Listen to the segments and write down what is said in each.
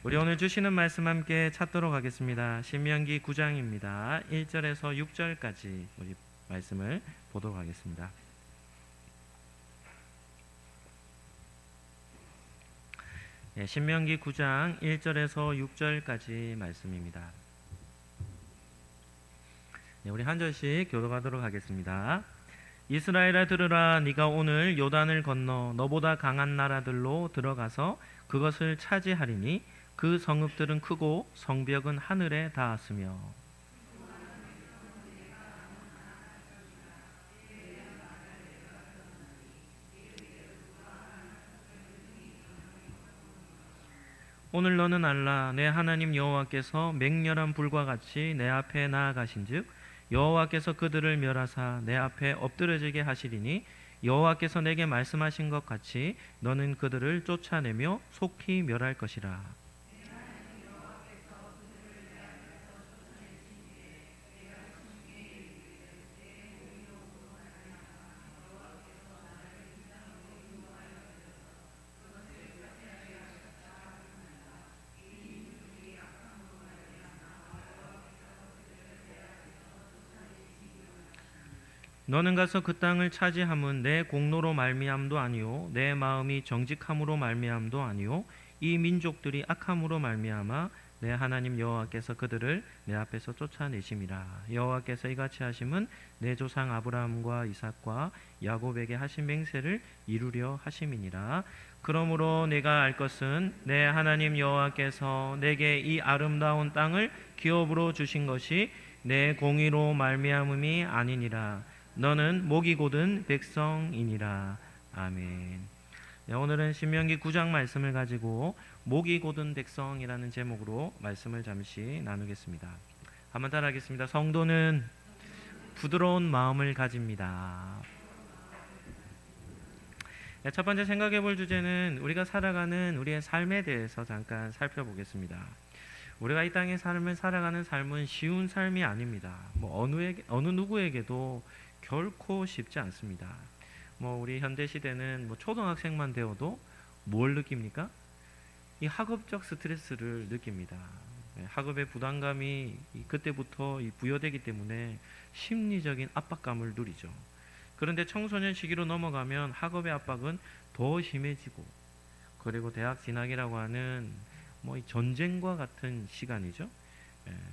우리 오늘 주시는 말씀 함께 찾도록 하겠습니다. 신명기 9장입니다. 1절에서 6절까지 우리 말씀을 보도록 하겠습니다. 신명기 9장 1절에서 6절까지 말씀입니다. 우리 한 절씩 교독하도록 하겠습니다. 이스라엘아 들으라. 네가 오늘 요단을 건너 너보다 강한 나라들로 들어가서 그것을 차지하리니 그 성읍들은 크고 성벽은 하늘에 닿았으며 오늘 너는 알라. 내 하나님 여호와께서 맹렬한 불과 같이 내 앞에 나아가신즉 여호와께서 그들을 멸하사 내 앞에 엎드러지게 하시리니 여호와께서 내게 말씀하신 것 같이 너는 그들을 쫓아내며 속히 멸할 것이라. 너는 가서 그 땅을 차지함은 내 공로로 말미암도 아니요 내 마음이 정직함으로 말미암도 아니요 이 민족들이 악함으로 말미암아 내 하나님 여호와께서 그들을 내 앞에서 쫓아내심이라. 여호와께서 이같이 하심은 내 조상 아브라함과 이삭과 야곱에게 하신 맹세를 이루려 하심이니라. 그러므로 내가 알 것은 내 하나님 여호와께서 내게 이 아름다운 땅을 기업으로 주신 것이 내 공의로 말미암음이 아니니라. 너는 목이 곧은 백성이니라. 아멘. 네, 오늘은 신명기 9장 말씀을 가지고 목이 곧은 백성이라는 제목으로 말씀을 잠시 나누겠습니다. 한번 따라하겠습니다. 성도는 부드러운 마음을 가집니다. 네, 첫 번째 생각해 볼 주제는 우리가 살아가는 우리의 삶에 대해서 잠깐 살펴보겠습니다. 우리가 이 땅의 삶을 살아가는 삶은 쉬운 삶이 아닙니다. 어느 누구에게도 결코 쉽지 않습니다. 우리 현대 시대는 초등학생만 되어도 뭘 느낍니까? 이 학업적 스트레스를 느낍니다. 학업의 부담감이 그때부터 부여되기 때문에 심리적인 압박감을 누리죠. 그런데 청소년 시기로 넘어가면 학업의 압박은 더 심해지고, 그리고 대학 진학이라고 하는 전쟁과 같은 시간이죠.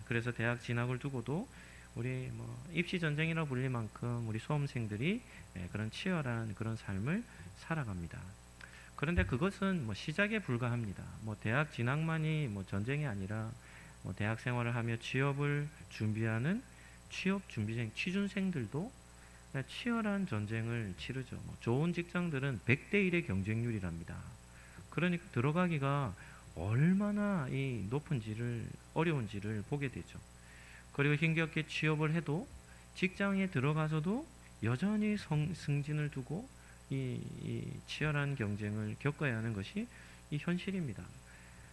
그래서 대학 진학을 두고도 우리 입시 전쟁이라 불릴 만큼 우리 수험생들이 그런 치열한 그런 삶을 살아갑니다. 그런데 그것은 시작에 불과합니다. 대학 진학만이 전쟁이 아니라 대학 생활을 하며 취업을 준비하는 취업 준비생, 취준생들도 치열한 전쟁을 치르죠. 좋은 직장들은 100대 1의 경쟁률이랍니다. 그러니까 들어가기가 얼마나 높은지를, 어려운지를 보게 되죠. 그리고 힘겹게 취업을 해도 직장에 들어가서도 여전히 승진을 두고 이 치열한 경쟁을 겪어야 하는 것이 이 현실입니다.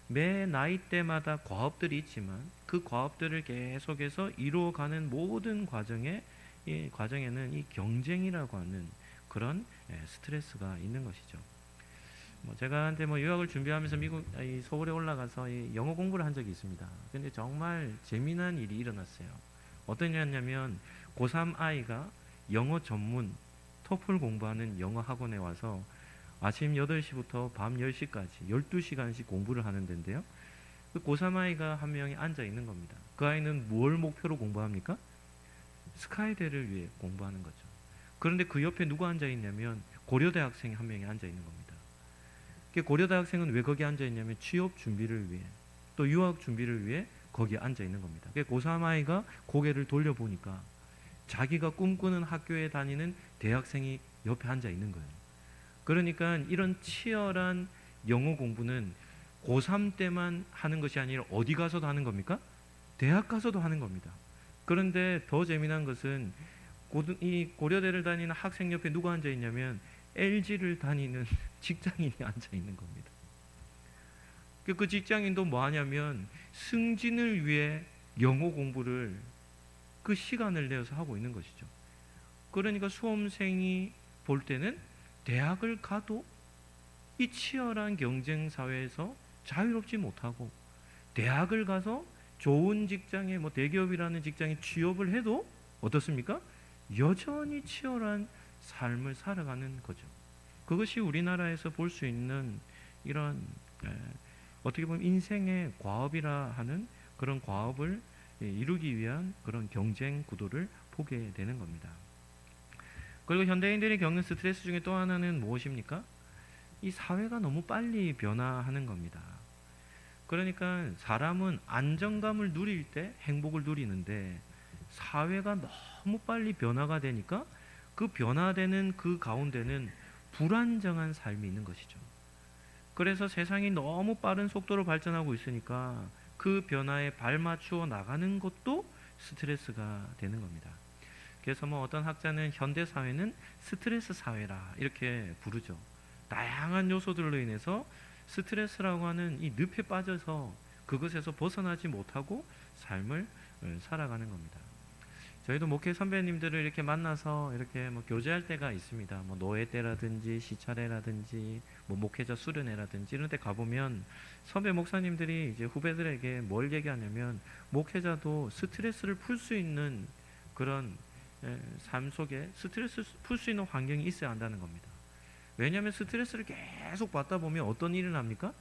매 나이대마다 과업들이 있지만 그 과업들을 계속해서 이루어가는 모든 과정에는 이 경쟁이라고 하는 그런 스트레스가 있는 것이죠. 제가 한때 유학을 준비하면서 미국 서울에 올라가서 영어 공부를 한 적이 있습니다. 근데 정말 재미난 일이 일어났어요. 어떤 일이었냐면 고3 아이가 영어 전문 토플 공부하는 영어 학원에 와서 아침 8시부터 밤 10시까지 12시간씩 공부를 하는 데인데요. 그 고3 아이가 한 명이 앉아 있는 겁니다. 그 아이는 뭘 목표로 공부합니까? 스카이대를 위해 공부하는 거죠. 그런데 그 옆에 누가 앉아 있냐면 고려대 학생이 한 명이 앉아 있는 겁니다. 고려대 학생은 왜 거기 앉아 있냐면 취업 준비를 위해, 또 유학 준비를 위해 거기에 앉아 있는 겁니다. 고3 아이가 고개를 돌려보니까 자기가 꿈꾸는 학교에 다니는 대학생이 옆에 앉아 있는 거예요. 그러니까 이런 치열한 영어 공부는 고3 때만 하는 것이 아니라 어디 가서도 하는 겁니까? 대학 가서도 하는 겁니다. 그런데 더 재미난 것은 이 고려대를 다니는 학생 옆에 누가 앉아 있냐면 LG를 다니는 직장인이 앉아 있는 겁니다. 그 직장인도 뭐 하냐면 승진을 위해 영어 공부를 그 시간을 내어서 하고 있는 것이죠. 그러니까 수험생이 볼 때는 대학을 가도 이 치열한 경쟁 사회에서 자유롭지 못하고 대학을 가서 좋은 직장에 뭐 대기업이라는 직장에 취업을 해도 어떻습니까? 여전히 치열한 삶을 살아가는 거죠. 그것이 우리나라에서 볼 수 있는 이런 어떻게 보면 인생의 과업이라 하는 그런 과업을 이루기 위한 그런 경쟁 구도를 보게 되는 겁니다. 그리고 현대인들이 겪는 스트레스 중에 또 하나는 무엇입니까? 이 사회가 너무 빨리 변화하는 겁니다. 그러니까 사람은 안정감을 누릴 때 행복을 누리는데 사회가 너무 빨리 변화가 되니까 그 변화되는 그 가운데는 불안정한 삶이 있는 것이죠. 그래서 세상이 너무 빠른 속도로 발전하고 있으니까 그 변화에 발맞추어 나가는 것도 스트레스가 되는 겁니다. 그래서 뭐 어떤 학자는 현대 사회는 스트레스 사회라 이렇게 부르죠. 다양한 요소들로 인해서 스트레스라고 하는 이 늪에 빠져서 그것에서 벗어나지 못하고 삶을 살아가는 겁니다. 저희도 목회 선배님들을 이렇게 만나서 이렇게 뭐 교제할 때가 있습니다. 뭐 노예 때라든지 시찰회라든지 뭐 목회자 수련회라든지 이런 데 가보면 선배 목사님들이 이제 후배들에게 뭘 얘기하냐면 목회자도 스트레스를 풀 수 있는 그런 삶 속에 스트레스 풀 수 있는 환경이 있어야 한다는 겁니다. 왜냐하면 스트레스를 계속 받다 보면 어떤 일이 납니까?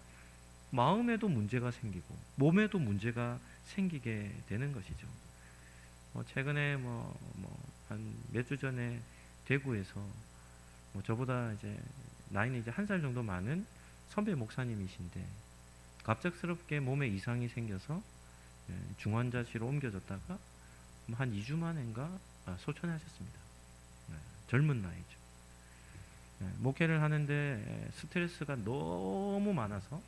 마음에도 문제가 생기고 몸에도 문제가 생기게 되는 것이죠. 최근에 한 몇 주 전에 대구에서 저보다 이제 나이는 이제 한 살 정도 많은 선배 목사님이신데 갑작스럽게 몸에 이상이 생겨서 중환자실로 옮겨졌다가 한 2주 만인가 소천하셨습니다. 젊은 나이죠. 목회를 하는데 스트레스가 너무 많아서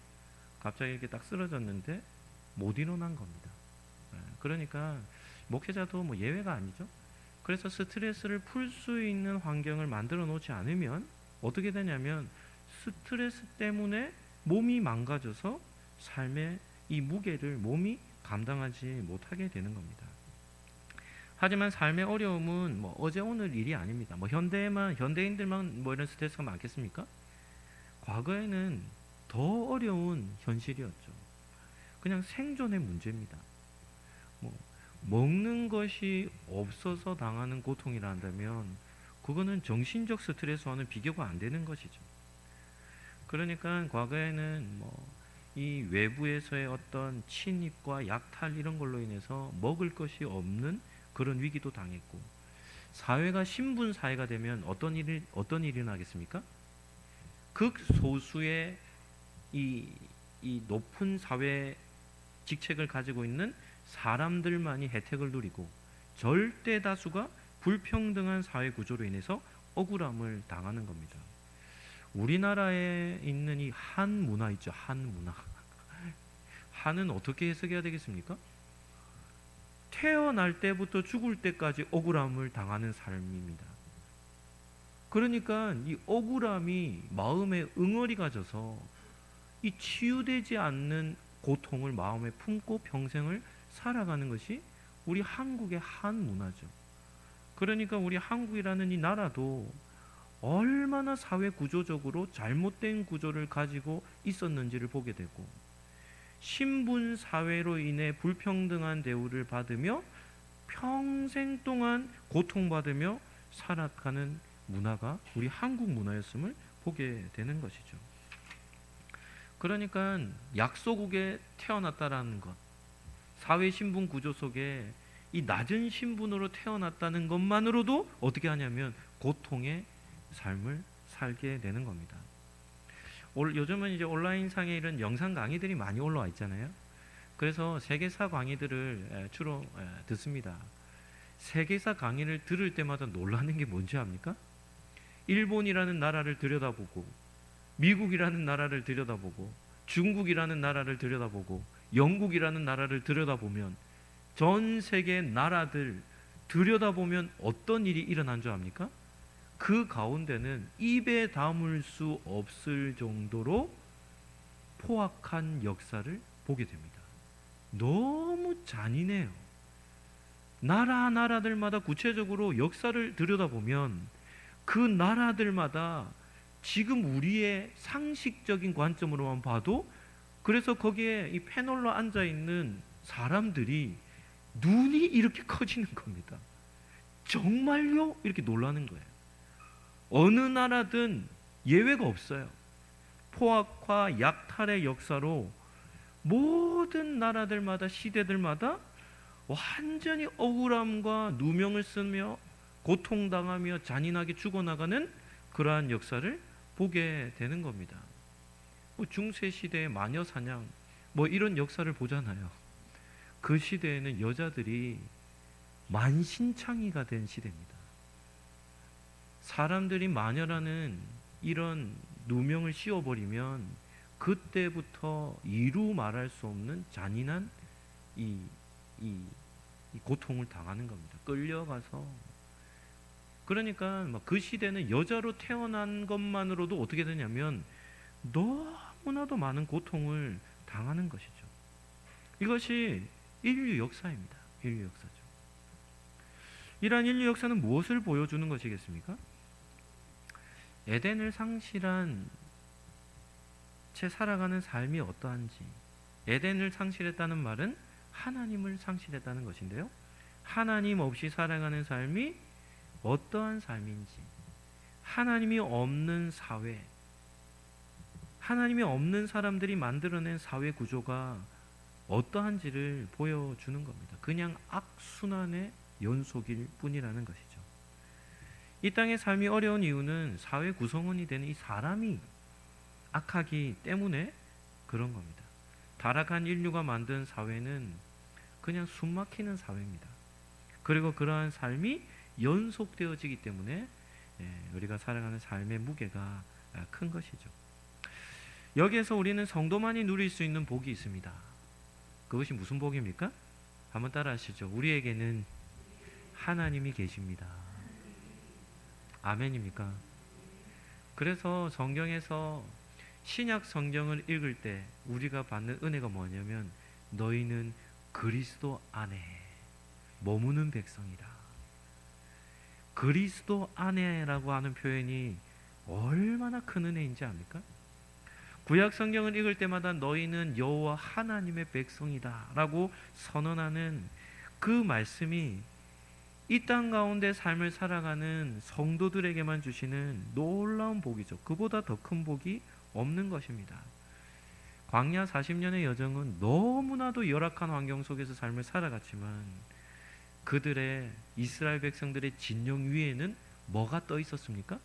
갑자기 이렇게 딱 쓰러졌는데 못 일어난 겁니다. 그러니까 목회자도 뭐 예외가 아니죠. 그래서 스트레스를 풀 수 있는 환경을 만들어 놓지 않으면 어떻게 되냐면 스트레스 때문에 몸이 망가져서 삶의 이 무게를 몸이 감당하지 못하게 되는 겁니다. 하지만 삶의 어려움은 뭐 어제 오늘 일이 아닙니다. 뭐 현대인들만 뭐 이런 스트레스가 많겠습니까? 과거에는 더 어려운 현실이었죠. 그냥 생존의 문제입니다. 뭐 먹는 것이 없어서 당하는 고통이라 한다면 그거는 정신적 스트레스와는 비교가 안 되는 것이죠. 그러니까 과거에는 뭐 이 외부에서의 어떤 침입과 약탈 이런 걸로 인해서 먹을 것이 없는 그런 위기도 당했고, 사회가 신분 사회가 되면 어떤 일이 나겠습니까? 극소수의 이 높은 사회 직책을 가지고 있는 사람들만이 혜택을 누리고 절대 다수가 불평등한 사회 구조로 인해서 억울함을 당하는 겁니다. 우리나라에 있는 이 한 문화 있죠. 한 문화. 한은 어떻게 해석해야 되겠습니까? 태어날 때부터 죽을 때까지 억울함을 당하는 삶입니다. 그러니까 이 억울함이 마음에 응어리가 져서 이 치유되지 않는 고통을 마음에 품고 평생을 살아가는 것이 우리 한국의 한 문화죠. 그러니까 우리 한국이라는 이 나라도 얼마나 사회 구조적으로 잘못된 구조를 가지고 있었는지를 보게 되고, 신분 사회로 인해 불평등한 대우를 받으며 평생 동안 고통받으며 살아가는 문화가 우리 한국 문화였음을 보게 되는 것이죠. 그러니까 약소국에 태어났다라는 것, 사회 신분 구조 속에 이 낮은 신분으로 태어났다는 것만으로도 어떻게 하냐면 고통의 삶을 살게 되는 겁니다. 요즘은 이제 온라인상에 이런 영상 강의들이 많이 올라와 있잖아요. 그래서 세계사 강의들을 주로 듣습니다. 세계사 강의를 들을 때마다 놀라는 게 뭔지 압니까? 일본이라는 나라를 들여다보고, 미국이라는 나라를 들여다보고, 중국이라는 나라를 들여다보고, 영국이라는 나라를 들여다보면 전 세계 나라들 들여다보면 어떤 일이 일어난 줄 압니까? 그 가운데는 입에 담을 수 없을 정도로 포악한 역사를 보게 됩니다. 너무 잔인해요. 나라들마다 구체적으로 역사를 들여다보면 그 나라들마다 지금 우리의 상식적인 관점으로만 봐도 그래서 거기에 이 패널로 앉아 있는 사람들이 눈이 이렇게 커지는 겁니다. 정말요? 이렇게 놀라는 거예요. 어느 나라든 예외가 없어요. 포악과 약탈의 역사로 모든 나라들마다 시대들마다 완전히 억울함과 누명을 쓰며 고통당하며 잔인하게 죽어나가는 그러한 역사를 보게 되는 겁니다. 중세시대의 마녀사냥 이런 역사를 보잖아요. 그 시대에는 여자들이 만신창이가 된 시대입니다. 사람들이 마녀라는 이런 누명을 씌워버리면 그때부터 이루 말할 수 없는 잔인한 이 고통을 당하는 겁니다. 끌려가서. 그러니까 그 시대는 여자로 태어난 것만으로도 어떻게 되냐면 너무나도 많은 고통을 당하는 것이죠. 이것이 인류 역사입니다. 인류 역사죠. 이러한 인류 역사는 무엇을 보여주는 것이겠습니까? 에덴을 상실한 채 살아가는 삶이 어떠한지. 에덴을 상실했다는 말은 하나님을 상실했다는 것인데요, 하나님 없이 살아가는 삶이 어떠한 삶인지, 하나님이 없는 사회, 하나님이 없는 사람들이 만들어낸 사회 구조가 어떠한지를 보여주는 겁니다. 그냥 악순환의 연속일 뿐이라는 것이죠. 이 땅의 삶이 어려운 이유는 사회 구성원이 되는 이 사람이 악하기 때문에 그런 겁니다. 타락한 인류가 만든 사회는 그냥 숨막히는 사회입니다. 그리고 그러한 삶이 연속되어지기 때문에 우리가 살아가는 삶의 무게가 큰 것이죠. 여기에서 우리는 성도만이 누릴 수 있는 복이 있습니다. 그것이 무슨 복입니까? 한번 따라 하시죠. 우리에게는 하나님이 계십니다. 아멘입니까? 그래서 성경에서 신약 성경을 읽을 때 우리가 받는 은혜가 뭐냐면 너희는 그리스도 안에 머무는 백성이다. 그리스도 안에라고 하는 표현이 얼마나 큰 은혜인지 압니까? 구약 성경을 읽을 때마다 너희는 여호와 하나님의 백성이다 라고 선언하는 그 말씀이 이 땅 가운데 삶을 살아가는 성도들에게만 주시는 놀라운 복이죠. 그보다 더 큰 복이 없는 것입니다. 광야 40년의 여정은 너무나도 열악한 환경 속에서 삶을 살아갔지만 그들의 이스라엘 백성들의 진영 위에는 뭐가 떠 있었습니까?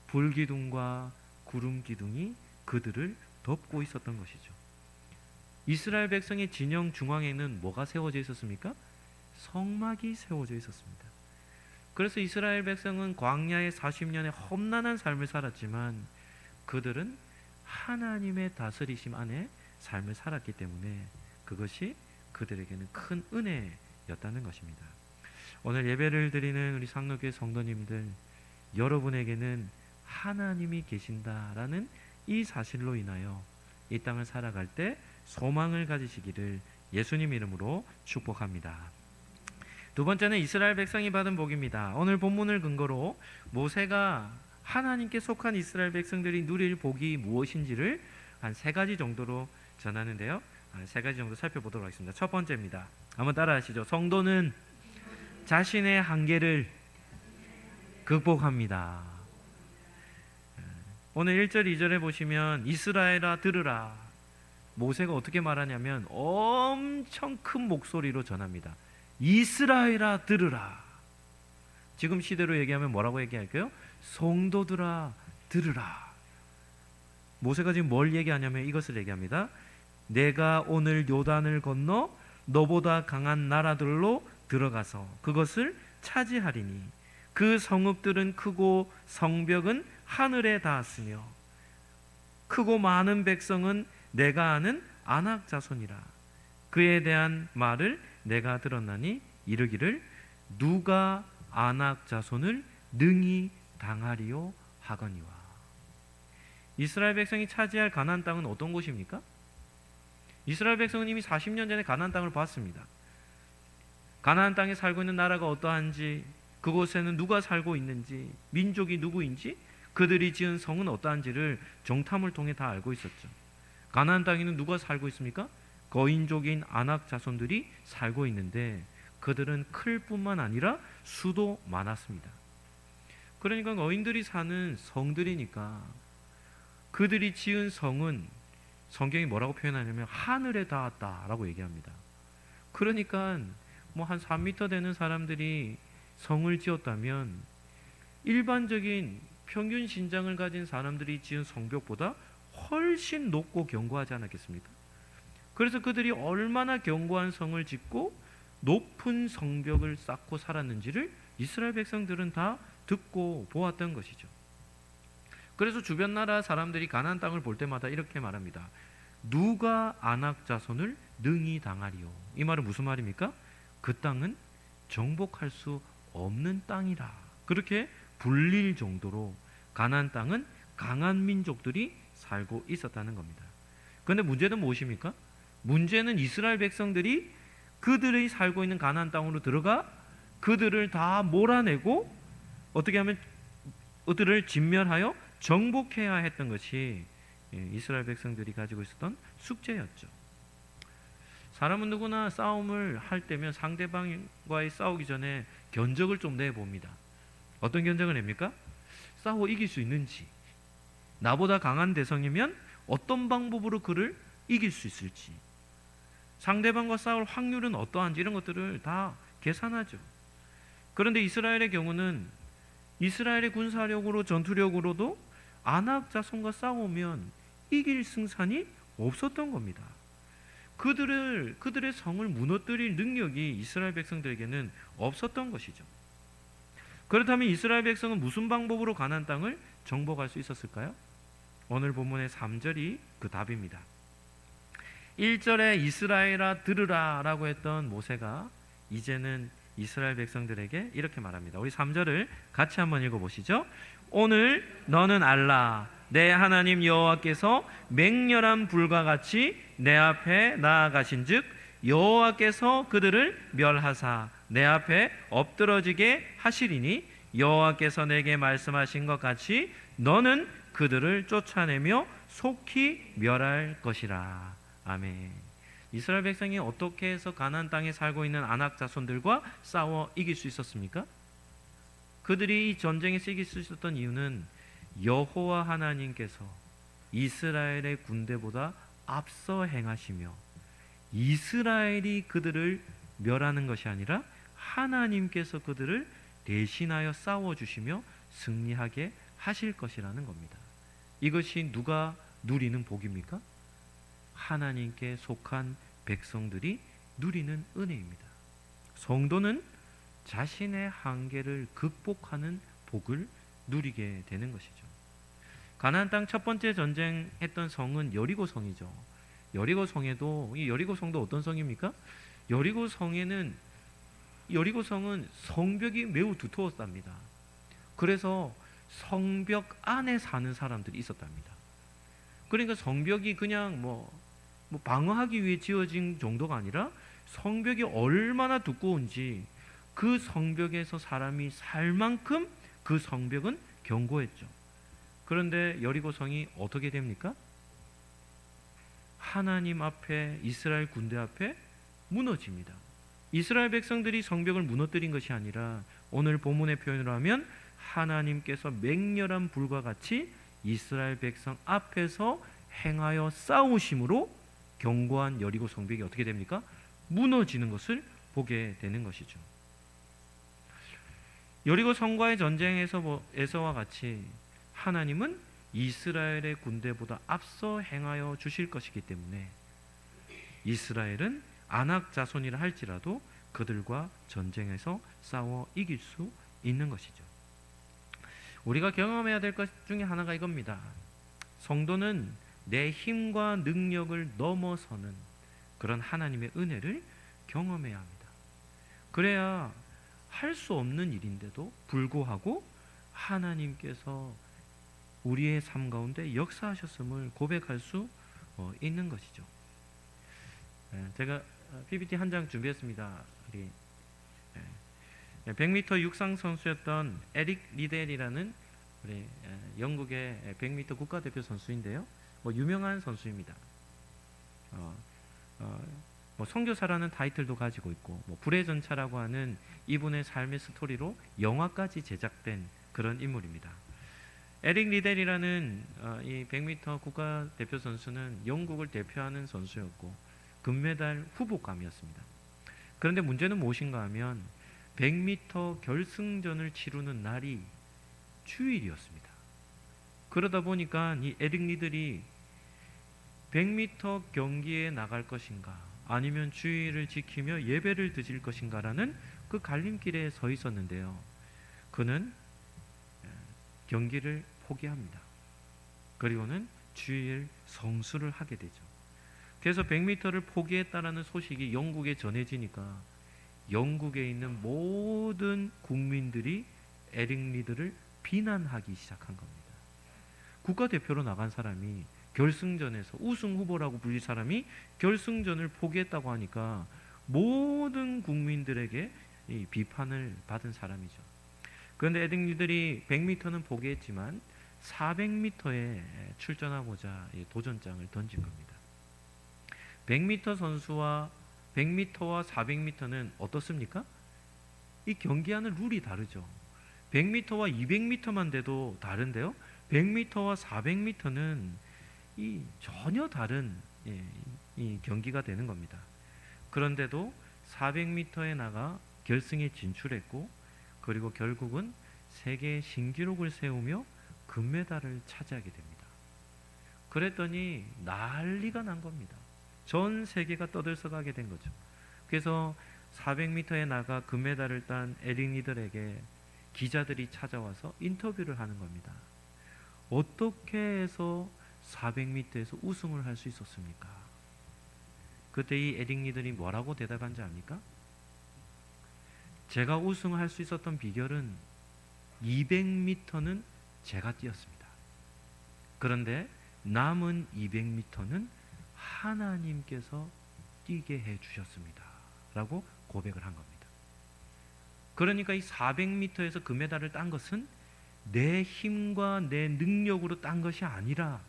불기둥과 구름 기둥이 그들을 덮고 있었던 것이죠. 이스라엘 백성의 진영 중앙에는 뭐가 세워져 있었습니까? 성막이 세워져 있었습니다. 그래서 이스라엘 백성은 광야의 40년의 험난한 삶을 살았지만 그들은 하나님의 다스리심 안에 삶을 살았기 때문에 그것이 그들에게는 큰 은혜였다는 것입니다. 오늘 예배를 드리는 우리 상록교회 성도님들, 여러분에게는 하나님이 계신다라는 이 사실로 인하여 이 땅을 살아갈 때 소망을 가지시기를 예수님 이름으로 축복합니다. 두 번째는 이스라엘 백성이 받은 복입니다. 오늘 본문을 근거로 모세가 하나님께 속한 이스라엘 백성들이 누릴 복이 무엇인지를 한 세 가지 정도로 전하는데요, 세 가지 정도 살펴보도록 하겠습니다. 첫 번째입니다. 한번 따라 하시죠. 성도는 자신의 한계를 극복합니다. 오늘 1절 2절에 보시면 이스라엘아 들으라, 모세가 어떻게 말하냐면 엄청 큰 목소리로 전합니다. 이스라엘아 들으라. 지금 시대로 얘기하면 뭐라고 얘기할까요? 성도들아 들으라. 모세가 지금 뭘 얘기하냐면 이것을 얘기합니다. 내가 오늘 요단을 건너 너보다 강한 나라들로 들어가서 그것을 차지하리니 그 성읍들은 크고 성벽은 하늘에 닿았으며 크고 많은 백성은 내가 아는 아낙 자손이라. 그에 대한 말을 내가 들었나니 이르기를 누가 아낙 자손을 능히 당하리요 하거니와. 이스라엘 백성이 차지할 가나안 땅은 어떤 곳입니까? 이스라엘 백성은 이미 40년 전에 가나안 땅을 봤습니다. 가나안 땅에 살고 있는 나라가 어떠한지, 그곳에는 누가 살고 있는지, 민족이 누구인지, 그들이 지은 성은 어떠한지를 정탐을 통해 다 알고 있었죠. 가나안 땅에는 누가 살고 있습니까? 거인족인 아낙 자손들이 살고 있는데 그들은 클 뿐만 아니라 수도 많았습니다. 그러니까 거인들이 사는 성들이니까 그들이 지은 성은 성경이 뭐라고 표현하냐면 하늘에 닿았다라고 얘기합니다. 그러니까 뭐 한 3m 되는 사람들이 성을 지었다면 일반적인 평균 신장을 가진 사람들이 지은 성벽보다 훨씬 높고 견고하지 않았겠습니까? 그래서 그들이 얼마나 견고한 성을 짓고 높은 성벽을 쌓고 살았는지를 이스라엘 백성들은 다 듣고 보았던 것이죠. 그래서 주변 나라 사람들이 가나안 땅을 볼 때마다 이렇게 말합니다. 누가 아낙 자손을 능히 당하리요. 이 말은 무슨 말입니까? 그 땅은 정복할 수 없는 땅이라. 그렇게 불릴 정도로 가나안 땅은 강한 민족들이 살고 있었다는 겁니다. 그런데 문제는 무엇입니까? 문제는 이스라엘 백성들이 그들이 살고 있는 가나안 땅으로 들어가 그들을 다 몰아내고 어떻게 하면 그들을 진멸하여 정복해야 했던 것이 이스라엘 백성들이 가지고 있었던 숙제였죠. 사람은 누구나 싸움을 할 때면 상대방과의 싸우기 전에 견적을 좀 내봅니다. 어떤 견적을 냅니까? 싸워 이길 수 있는지, 나보다 강한 대성이면 어떤 방법으로 그를 이길 수 있을지, 상대방과 싸울 확률은 어떠한지 이런 것들을 다 계산하죠. 그런데 이스라엘의 경우는 이스라엘의 군사력으로 전투력으로도 아낙 자손과 싸우면 이길 승산이 없었던 겁니다. 그들의 성을 무너뜨릴 능력이 이스라엘 백성들에게는 없었던 것이죠. 그렇다면 이스라엘 백성은 무슨 방법으로 가나안 땅을 정복할 수 있었을까요? 오늘 본문의 3절이 그 답입니다. 1절에 이스라엘아 들으라 라고 했던 모세가 이제는 이스라엘 백성들에게 이렇게 말합니다. 우리 3절을 같이 한번 읽어보시죠. 오늘 너는 알라 내 하나님 여호와께서 맹렬한 불과 같이 내 앞에 나아가신즉 여호와께서 그들을 멸하사 내 앞에 엎드러지게 하시리니 여호와께서 내게 말씀하신 것 같이 너는 그들을 쫓아내며 속히 멸할 것이라. 아멘. 이스라엘 백성이 어떻게 해서 가나안 땅에 살고 있는 아낙 자손들과 싸워 이길 수 있었습니까? 그들이 이 전쟁에서 이길 수 있었던 이유는 여호와 하나님께서 이스라엘의 군대보다 앞서 행하시며 이스라엘이 그들을 멸하는 것이 아니라 하나님께서 그들을 대신하여 싸워주시며 승리하게 하실 것이라는 겁니다. 이것이 누가 누리는 복입니까? 하나님께 속한 백성들이 누리는 은혜입니다. 성도는 자신의 한계를 극복하는 복을 누리게 되는 것이죠. 가나안 땅 첫 번째 전쟁했던 성은 여리고 성이죠. 여리고 성에도 이 여리고 성도 어떤 성입니까? 여리고 성은 성벽이 매우 두터웠답니다. 그래서 성벽 안에 사는 사람들이 있었답니다. 그러니까 성벽이 그냥 방어하기 위해 지어진 정도가 아니라 성벽이 얼마나 두꺼운지 그 성벽에서 사람이 살 만큼 그 성벽은 견고했죠. 그런데 여리고 성이 어떻게 됩니까? 하나님 앞에 이스라엘 군대 앞에 무너집니다. 이스라엘 백성들이 성벽을 무너뜨린 것이 아니라 오늘 본문의 표현으로 하면 하나님께서 맹렬한 불과 같이 이스라엘 백성 앞에서 행하여 싸우심으로 견고한 여리고 성벽이 어떻게 됩니까? 무너지는 것을 보게 되는 것이죠. 여리고 성과의 전쟁에서와 같이 하나님은 이스라엘의 군대보다 앞서 행하여 주실 것이기 때문에 이스라엘은 아낙 자손이라 할지라도 그들과 전쟁에서 싸워 이길 수 있는 것이죠. 우리가 경험해야 될 것 중에 하나가 이겁니다. 성도는 내 힘과 능력을 넘어서는 그런 하나님의 은혜를 경험해야 합니다. 그래야 할 수 없는 일인데도 불구하고 하나님께서 우리의 삶 가운데 역사하셨음을 고백할 수 있는 것이죠. 제가 PPT 한 장 준비했습니다. 우리 100m 육상 선수였던 에릭 리델이라는 우리 영국의 100m 국가대표 선수인데요. 유명한 선수입니다. 어, 뭐 선교사라는 타이틀도 가지고 있고 뭐 불의 전차라고 하는 이분의 삶의 스토리로 영화까지 제작된 그런 인물입니다. 에릭 리델이라는 이 100m 국가대표 선수는 영국을 대표하는 선수였고 금메달 후보감이었습니다. 그런데 문제는 무엇인가 하면 100m 결승전을 치르는 날이 주일이었습니다. 그러다 보니까 이 에릭 리델이 100m 경기에 나갈 것인가 아니면 주의를 지키며 예배를 드릴 것인가라는 그 갈림길에 서 있었는데요. 그는 경기를 포기합니다. 그리고는 주일 성수를 하게 되죠. 그래서 100m를 포기했다라는 소식이 영국에 전해지니까 영국에 있는 모든 국민들이 에릭 리드를 비난하기 시작한 겁니다. 국가대표로 나간 사람이 결승전에서 우승 후보라고 불릴 사람이 결승전을 포기했다고 하니까 모든 국민들에게 이 비판을 받은 사람이죠. 그런데 에릭 리들이 100m는 포기했지만 400m에 출전하고자 도전장을 던진 겁니다. 100m 선수와 100m와 400m는 어떻습니까? 이 경기하는 룰이 다르죠. 100m와 200m만 돼도 다른데요. 100m와 400m는 이 전혀 다른 이 경기가 되는 겁니다. 그런데도 400m에 나가 결승에 진출했고 그리고 결국은 세계 신기록을 세우며 금메달을 차지하게 됩니다. 그랬더니 난리가 난 겁니다. 전 세계가 떠들썩하게 된 거죠. 그래서 400m에 나가 금메달을 딴 에릭 리들에게 기자들이 찾아와서 인터뷰를 하는 겁니다. 어떻게 해서 400m에서 우승을 할 수 있었습니까? 그때 이 에릭 리들이 뭐라고 대답한지 압니까? 제가 우승할 수 있었던 비결은 200m는 제가 뛰었습니다. 그런데 남은 200m는 하나님께서 뛰게 해주셨습니다. 라고 고백을 한 겁니다. 그러니까 이 400m에서 금메달을 딴 것은 내 힘과 내 능력으로 딴 것이 아니라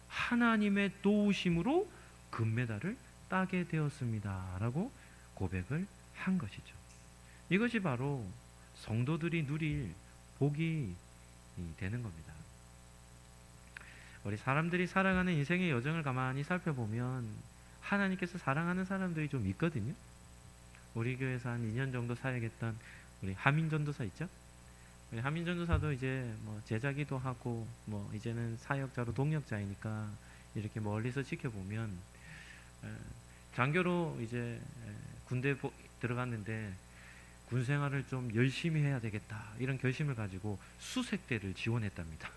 하나님의 도우심으로 금메달을 따게 되었습니다. 라고 고백을 한 것이죠. 이것이 바로 성도들이 누릴 복이 되는 겁니다. 우리 사람들이 살아가는 인생의 여정을 가만히 살펴보면 하나님께서 사랑하는 사람들이 좀 있거든요. 우리 교회에서 한 2년 정도 사역했던 우리 하민 전도사 있죠? 우리 하민 전도사도 이제 뭐 제자기도 하고 뭐 이제는 사역자로 동역자이니까 이렇게 멀리서 지켜보면 장교로 이제 군대 들어갔는데 군 생활을 좀 열심히 해야 되겠다 이런 결심을 가지고 수색대를 지원했답니다.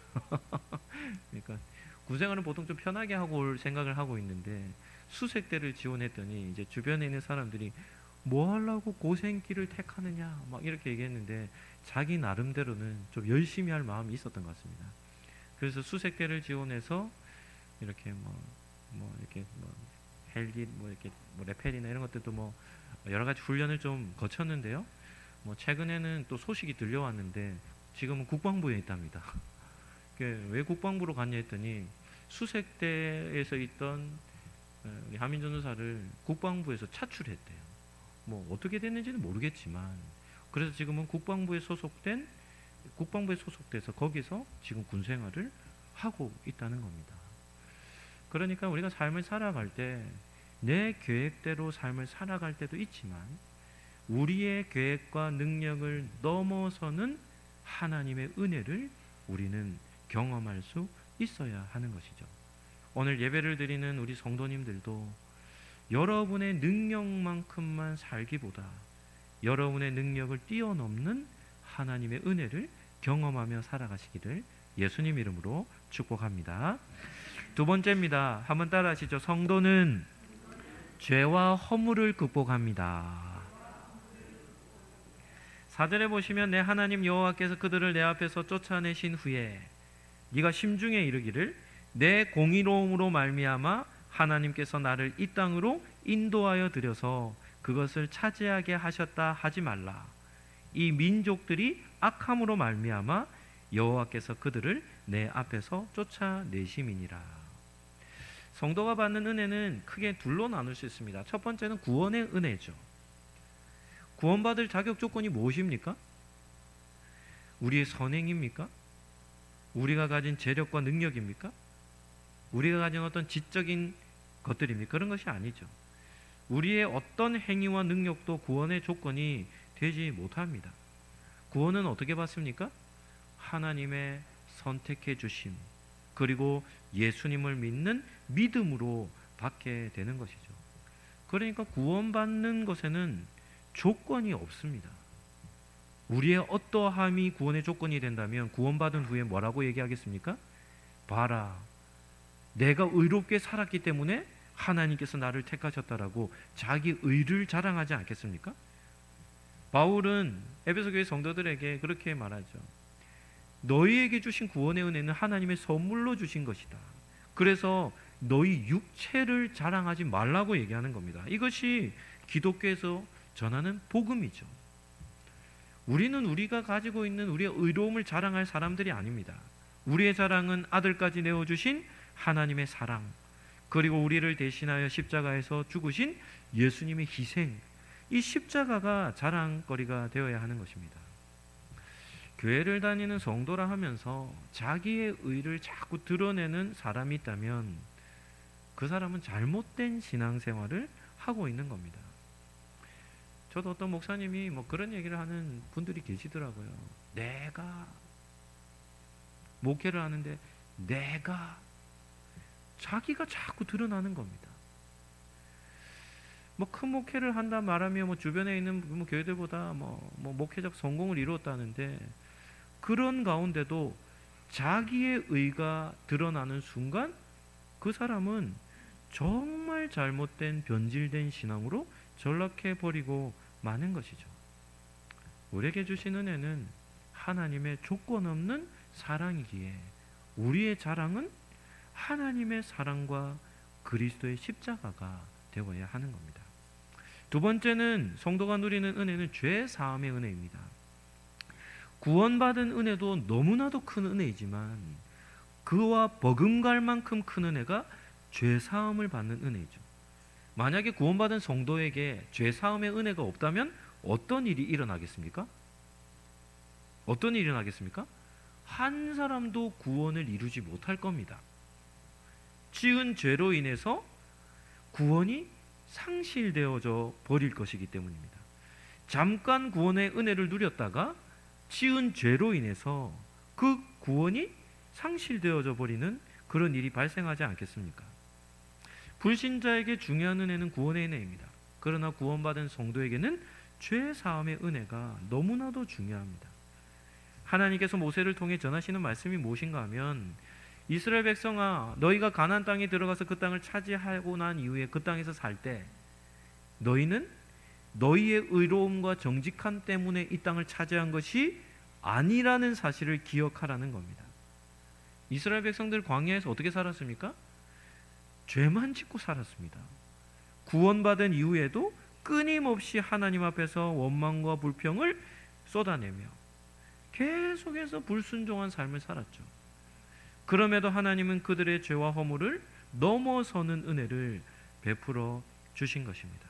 그러니까 군 생활은 보통 좀 편하게 하고 올 생각을 하고 있는데 수색대를 지원했더니 이제 주변에 있는 사람들이 뭐 하려고 고생길을 택하느냐 막 이렇게 얘기했는데 자기 나름대로는 좀 열심히 할 마음이 있었던 것 같습니다. 그래서 수색대를 지원해서 이렇게 이렇게 헬기 이렇게 레펠이나 이런 것들도 뭐 여러 가지 훈련을 좀 거쳤는데요. 뭐 최근에는 또 소식이 들려왔는데 지금은 국방부에 있답니다. 왜 국방부로 갔냐 했더니 수색대에서 있던 우리 하민 전도사를 국방부에서 차출했대요. 뭐 어떻게 됐는지는 모르겠지만 그래서 지금은 국방부에 소속돼서 거기서 지금 군 생활을 하고 있다는 겁니다. 그러니까 우리가 삶을 살아갈 때 내 계획대로 삶을 살아갈 때도 있지만 우리의 계획과 능력을 넘어서는 하나님의 은혜를 우리는 경험할 수 있어야 하는 것이죠. 오늘 예배를 드리는 우리 성도님들도 여러분의 능력만큼만 살기보다 여러분의 능력을 뛰어넘는 하나님의 은혜를 경험하며 살아가시기를 예수님 이름으로 축복합니다. 두 번째입니다. 한번 따라 하시죠. 성도는 죄와 허물을 극복합니다. 4절에 보시면 내 하나님 여호와께서 그들을 내 앞에서 쫓아내신 후에 네가 심중에 이르기를 내 공의로움으로 말미암아 하나님께서 나를 이 땅으로 인도하여 들여서 그것을 차지하게 하셨다 하지 말라. 이 민족들이 악함으로 말미암아 여호와께서 그들을 내 앞에서 쫓아내심이니라. 성도가 받는 은혜는 크게 둘로 나눌 수 있습니다. 첫 번째는 구원의 은혜죠. 구원받을 자격 조건이 무엇입니까? 우리의 선행입니까? 우리가 가진 재력과 능력입니까? 우리가 가진 어떤 지적인 것들입니까? 그런 것이 아니죠. 우리의 어떤 행위와 능력도 구원의 조건이 되지 못합니다. 구원은 어떻게 받습니까? 하나님의 선택해 주심, 그리고 예수님을 믿는 믿음으로 받게 되는 것이죠. 그러니까 구원받는 것에는 조건이 없습니다. 우리의 어떠함이 구원의 조건이 된다면 구원받은 후에 뭐라고 얘기하겠습니까? 봐라, 내가 의롭게 살았기 때문에 하나님께서 나를 택하셨다라고 자기 의를 자랑하지 않겠습니까? 바울은 에베소 교회 성도들에게 그렇게 말하죠. 너희에게 주신 구원의 은혜는 하나님의 선물로 주신 것이다. 그래서 너희 육체를 자랑하지 말라고 얘기하는 겁니다. 이것이 기독교에서 전하는 복음이죠. 우리는 우리가 가지고 있는 우리의 의로움을 자랑할 사람들이 아닙니다. 우리의 자랑은 아들까지 내어주신 하나님의 사랑, 그리고 우리를 대신하여 십자가에서 죽으신 예수님의 희생, 이 십자가가 자랑거리가 되어야 하는 것입니다. 교회를 다니는 성도라 하면서 자기의 의를 자꾸 드러내는 사람이 있다면 그 사람은 잘못된 신앙생활을 하고 있는 겁니다. 저도 어떤 목사님이 뭐 그런 얘기를 하는 분들이 계시더라고요. 내가 목회를 하는데 내가, 자기가 자꾸 드러나는 겁니다. 뭐 큰 목회를 한다 말하며 뭐 주변에 있는 뭐 교회들보다 뭐 목회적 성공을 이루었다는데, 그런 가운데도 자기의 의가 드러나는 순간 그 사람은 정말 잘못된 변질된 신앙으로 전락해 버리고 마는 것이죠. 우리에게 주신 은혜는 하나님의 조건 없는 사랑이기에 우리의 자랑은 하나님의 사랑과 그리스도의 십자가가 되어야 하는 겁니다. 두 번째는 성도가 누리는 은혜는 죄 사함의 은혜입니다. 구원받은 은혜도 너무나도 큰 은혜이지만 그와 버금갈 만큼 큰 은혜가 죄 사함을 받는 은혜죠. 만약에 구원받은 성도에게 죄 사함의 은혜가 없다면 어떤 일이 일어나겠습니까? 어떤 일이 일어나겠습니까? 한 사람도 구원을 이루지 못할 겁니다. 지은 죄로 인해서 구원이 상실되어져 버릴 것이기 때문입니다. 잠깐 구원의 은혜를 누렸다가 지은 죄로 인해서 그 구원이 상실되어져 버리는 그런 일이 발생하지 않겠습니까? 불신자에게 중요한 은혜는 구원의 은혜입니다. 그러나 구원받은 성도에게는 죄 사함의 은혜가 너무나도 중요합니다. 하나님께서 모세를 통해 전하시는 말씀이 무엇인가 하면, 이스라엘 백성아, 너희가 가나안 땅에 들어가서 그 땅을 차지하고 난 이후에 그 땅에서 살 때 너희는 너희의 의로움과 정직함 때문에 이 땅을 차지한 것이 아니라는 사실을 기억하라는 겁니다. 이스라엘 백성들 광야에서 어떻게 살았습니까? 죄만 짓고 살았습니다. 구원받은 이후에도 끊임없이 하나님 앞에서 원망과 불평을 쏟아내며 계속해서 불순종한 삶을 살았죠. 그럼에도 하나님은 그들의 죄와 허물을 넘어서는 은혜를 베풀어 주신 것입니다.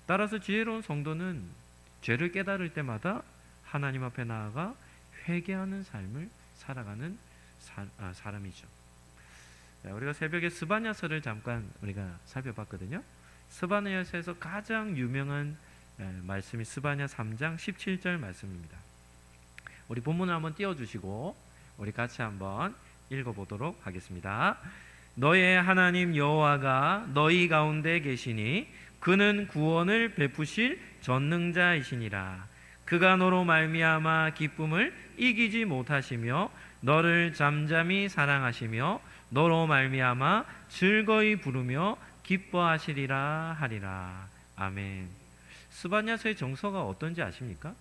따라서 지혜로운 성도는 죄를 깨달을 때마다 하나님 앞에 나아가 회개하는 삶을 살아가는 사람이죠. 우리가 새벽에 스바냐서를 잠깐 우리가 살펴봤거든요. 스바냐서에서 가장 유명한 말씀이 스바냐 3장 17절 말씀입니다. 우리 본문을 한번 띄워주시고 우리 같이 한번 읽어보도록 하겠습니다. 너의 하나님 여호와가 너희 가운데 계시니 그는 구원을 베푸실 전능자이시니라. 그가 너로 말미암아 기쁨을 이기지 못하시며 너를 잠잠히 사랑하시며 너로 말미암아 즐거이 부르며 기뻐하시리라 하리라. 아멘. 스바냐서의 정서가 어떤지 아십니까?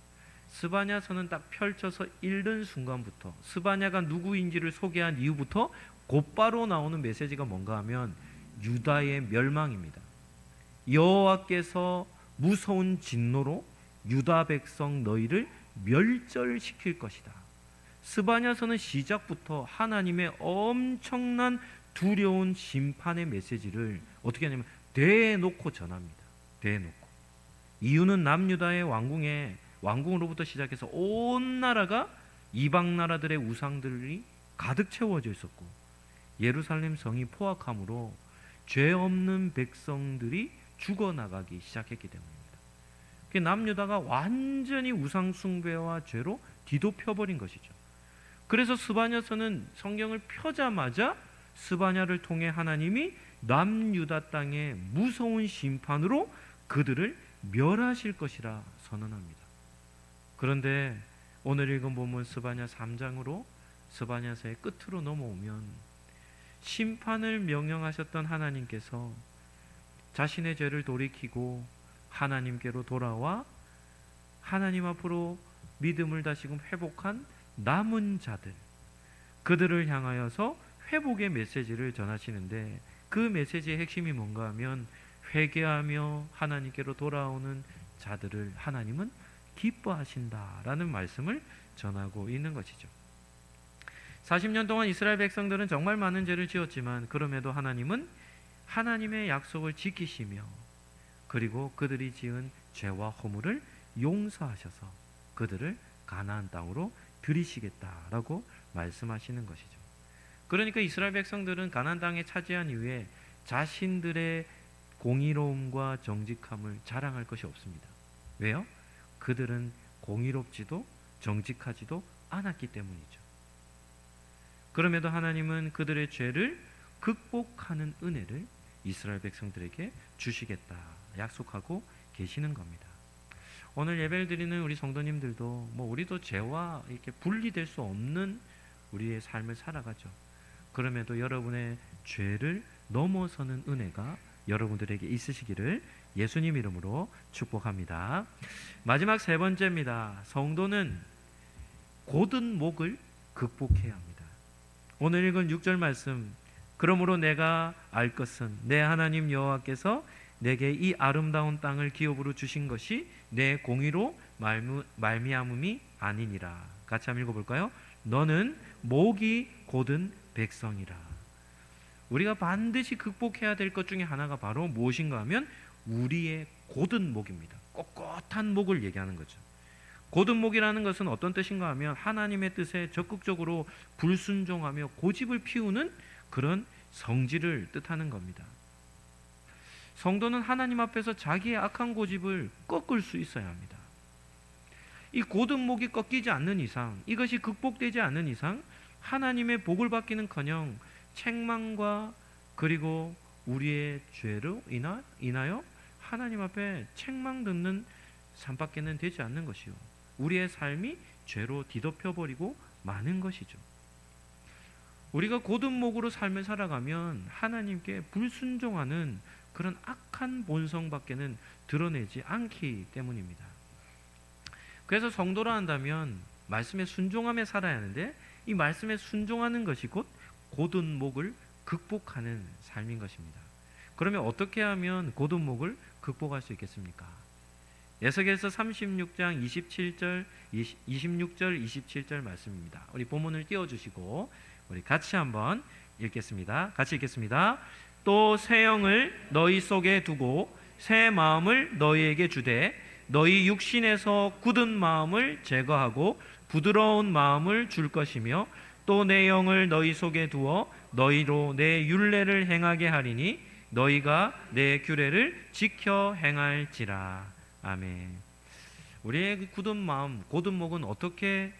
스바냐서는 딱 펼쳐서 읽는 순간부터, 스바냐가 누구인지를 소개한 이후부터 곧바로 나오는 메시지가 뭔가 하면 유다의 멸망입니다. 여호와께서 무서운 진노로 유다 백성 너희를 멸절시킬 것이다. 스바냐서는 시작부터 하나님의 엄청난 두려운 심판의 메시지를 어떻게 하냐면 대놓고 전합니다. 대놓고. 이유는 남유다의 왕궁으로부터 시작해서 온 나라가 이방 나라들의 우상들이 가득 채워져 있었고 예루살렘 성이 포악함으로 죄 없는 백성들이 죽어나가기 시작했기 때문입니다. 남유다가 완전히 우상 숭배와 죄로 뒤덮여버린 것이죠. 그래서 스바냐서는 성경을 펴자마자 스바냐를 통해 하나님이 남유다 땅의 무서운 심판으로 그들을 멸하실 것이라 선언합니다. 그런데 오늘 읽은 본문 스바냐 3장으로 스바냐서의 끝으로 넘어오면 심판을 명령하셨던 하나님께서 자신의 죄를 돌이키고 하나님께로 돌아와 하나님 앞으로 믿음을 다시금 회복한 남은 자들, 그들을 향하여서 회복의 메시지를 전하시는데 그 메시지의 핵심이 뭔가 하면 회개하며 하나님께로 돌아오는 자들을 하나님은 기뻐하신다라는 말씀을 전하고 있는 것이죠. 40년 동안 이스라엘 백성들은 정말 많은 죄를 지었지만 그럼에도 하나님은 하나님의 약속을 지키시며 그리고 그들이 지은 죄와 허물을 용서하셔서 그들을 가나안 땅으로 들이시겠다라고 말씀하시는 것이죠. 그러니까 이스라엘 백성들은 가나안 땅에 차지한 이후에 자신들의 공의로움과 정직함을 자랑할 것이 없습니다. 왜요? 그들은 공의롭지도 정직하지도 않았기 때문이죠. 그럼에도 하나님은 그들의 죄를 극복하는 은혜를 이스라엘 백성들에게 주시겠다 약속하고 계시는 겁니다. 오늘 예배를 드리는 우리 성도님들도 우리도 죄와 이렇게 분리될 수 없는 우리의 삶을 살아가죠. 그럼에도 여러분의 죄를 넘어서는 은혜가 여러분들에게 있으시기를 예수님 이름으로 축복합니다. 마지막 세 번째입니다. 성도는 곧은 목을 극복해야 합니다. 오늘 읽은 6절 말씀, 그러므로 내가 알 것은 내 하나님 여호와께서 내게 이 아름다운 땅을 기업으로 주신 것이 내 공의로 말미암음이 아니니라. 같이 한번 읽어볼까요? 너는 목이 곧은 백성이라. 우리가 반드시 극복해야 될 것 중에 하나가 바로 무엇인가 하면 우리의 곧은 목입니다. 꼿꼿한 목을 얘기하는 거죠. 곧은 목이라는 것은 어떤 뜻인가 하면 하나님의 뜻에 적극적으로 불순종하며 고집을 피우는 그런 성질을 뜻하는 겁니다. 성도는 하나님 앞에서 자기의 악한 고집을 꺾을 수 있어야 합니다. 이 곧은 목이 꺾이지 않는 이상, 이것이 극복되지 않는 이상 하나님의 복을 받기는커녕 책망과 그리고 우리의 죄로 인하여 하나님 앞에 책망 듣는 삶밖에는 되지 않는 것이요, 우리의 삶이 죄로 뒤덮여버리고 마는 것이죠. 우리가 곧은 목으로 삶을 살아가면 하나님께 불순종하는 그런 악한 본성밖에는 드러내지 않기 때문입니다. 그래서 성도라 한다면 말씀에 순종하며 살아야 하는데 이 말씀에 순종하는 것이 곧 곧은 목을 극복하는 삶인 것입니다. 그러면 어떻게 하면 곧은 목을 극복할 수 있겠습니까? 에스겔서 36장 26절 27절 말씀입니다. 우리 본문을 띄워주시고 우리 같이 한번 읽겠습니다. 같이 읽겠습니다. 또 새 영을 너희 속에 두고 새 마음을 너희에게 주되 너희 육신에서 굳은 마음을 제거하고 부드러운 마음을 줄 것이며 또 내 영을 너희 속에 두어 너희로 내 율례를 행하게 하리니 너희가 내 규례를 지켜 행할지라. 아멘. 우리의 굳은 마음, 곧은 목은 어떻게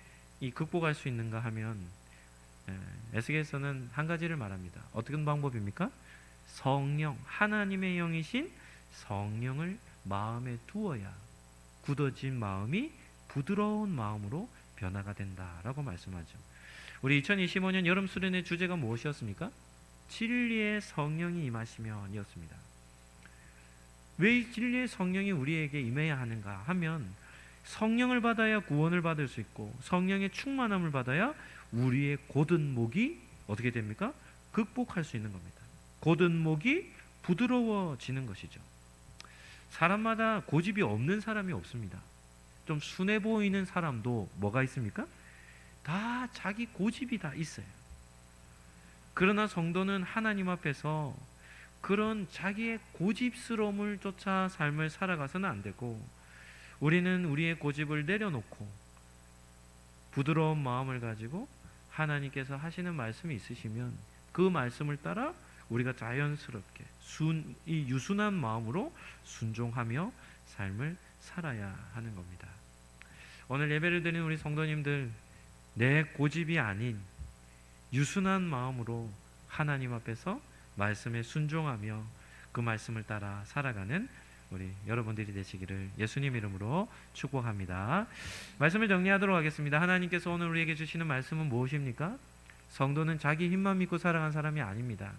극복할 수 있는가 하면 에스겔서는 한 가지를 말합니다. 어떤 방법입니까? 성령, 하나님의 영이신 성령을 마음에 두어야 굳어진 마음이 부드러운 마음으로 변화가 된다라고 말씀하죠. 우리 2025년 여름 수련의 주제가 무엇이었습니까? 진리의 성령이 임하시면이었습니다. 왜 진리의 성령이 우리에게 임해야 하는가 하면 성령을 받아야 구원을 받을 수 있고 성령의 충만함을 받아야 우리의 곧은 목이 어떻게 됩니까? 극복할 수 있는 겁니다. 곧은 목이 부드러워지는 것이죠. 사람마다 고집이 없는 사람이 없습니다. 좀 순해 보이는 사람도 뭐가 있습니까? 다 자기 고집이 다 있어요. 그러나 성도는 하나님 앞에서 그런 자기의 고집스러움을 쫓아 삶을 살아가서는 안 되고, 우리는 우리의 고집을 내려놓고 부드러운 마음을 가지고 하나님께서 하시는 말씀이 있으시면 그 말씀을 따라 우리가 자연스럽게 이 유순한 마음으로 순종하며 삶을 살아야 하는 겁니다. 오늘 예배를 드리는 우리 성도님들, 내 고집이 아닌 유순한 마음으로 하나님 앞에서 말씀에 순종하며 그 말씀을 따라 살아가는 우리 여러분들이 되시기를 예수님 이름으로 축복합니다. 말씀을 정리하도록 하겠습니다. 하나님께서 오늘 우리에게 주시는 말씀은 무엇입니까? 성도는 자기 힘만 믿고 살아간 사람이 아닙니다.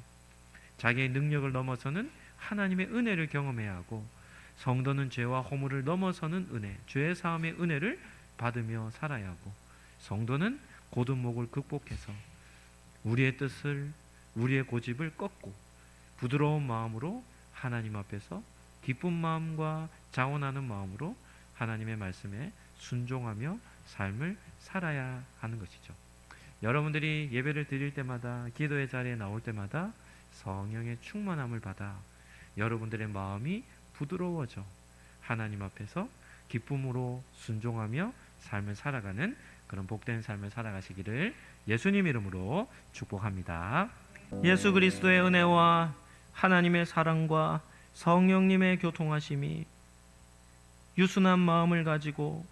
자기의 능력을 넘어서는 하나님의 은혜를 경험해야 하고, 성도는 죄와 허물을 넘어서는 은혜, 죄의 사함의 은혜를 받으며 살아야 하고, 성도는 고든 목을 극복해서 우리의 뜻을, 우리의 고집을 꺾고 부드러운 마음으로 하나님 앞에서 기쁜 마음과 자원하는 마음으로 하나님의 말씀에 순종하며 삶을 살아야 하는 것이죠. 여러분들이 예배를 드릴 때마다, 기도의 자리에 나올 때마다 성령의 충만함을 받아 여러분들의 마음이 부드러워져 하나님 앞에서 기쁨으로 순종하며 삶을 살아가는 그런 복된 삶을 살아가시기를 예수님 이름으로 축복합니다. 예수 그리스도의 은혜와 하나님의 사랑과 성령님의 교통하심이 유순한 마음을 가지고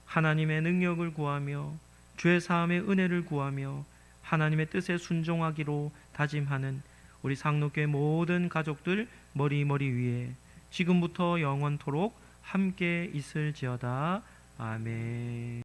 하나님의 능력을 구하며 죄 사함의 은혜를 구하며 하나님의 뜻에 순종하기로 다짐하는 우리 상록교회 모든 가족들 머리 위에 지금부터 영원토록 함께 있을지어다. 아멘.